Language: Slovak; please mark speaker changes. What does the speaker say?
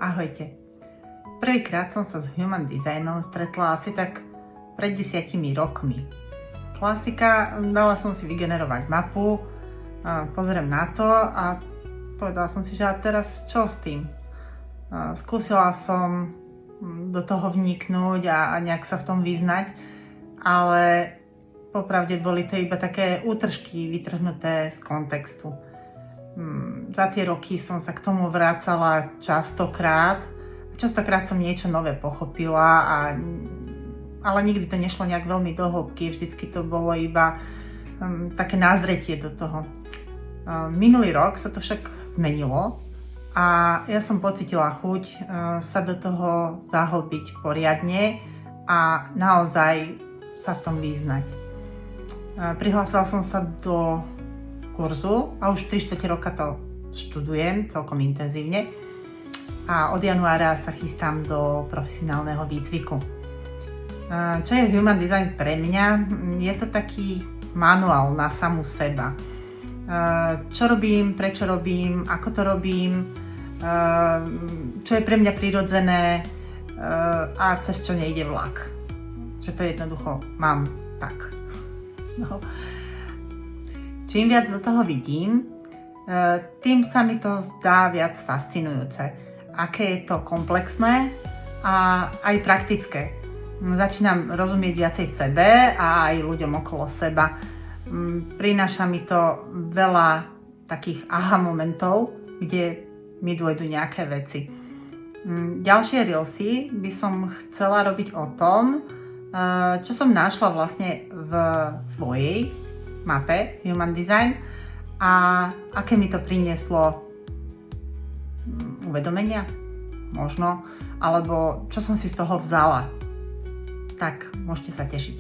Speaker 1: Ahojte. Prvýkrát som sa s Human Designom stretla asi tak pred 10 rokmi. Klasika, dala som si vygenerovať mapu, pozriem na to a povedala som si, že a teraz čo s tým? Skúsila som do toho vniknúť a nejak sa v tom vyznať, ale popravde boli to iba také útržky vytrhnuté z kontextu. Za tie roky som sa k tomu vracala častokrát som niečo nové pochopila, ale nikdy to nešlo nejak veľmi do hĺbky, vždycky to bolo iba také názretie do toho. Minulý rok sa to však zmenilo a ja som pocítila chuť sa do toho zahlbiť poriadne a naozaj sa v tom vyznať. Prihlásila som sa do kurzu a už 3/4 roka to študujem celkom intenzívne a od januára sa chystám do profesionálneho výcviku. Čo je Human Design pre mňa? Je to taký manuál na samu seba. Čo robím, prečo robím, ako to robím, čo je pre mňa prirodzené a cez čo nejde vlak. Že to jednoducho mám tak. No. Čím viac do toho vidím, tým sa mi to zdá viac fascinujúce. Aké je to komplexné a aj praktické. Začínam rozumieť viacej sebe a aj ľuďom okolo seba. Prináša mi to veľa takých aha momentov, kde mi dôjdu nejaké veci. Ďalšie reelsy by som chcela robiť o tom, čo som našla vlastne v svojej mape Human Design a aké mi to prinieslo uvedomenia, možno, alebo čo som si z toho vzala. Tak môžete sa tešiť.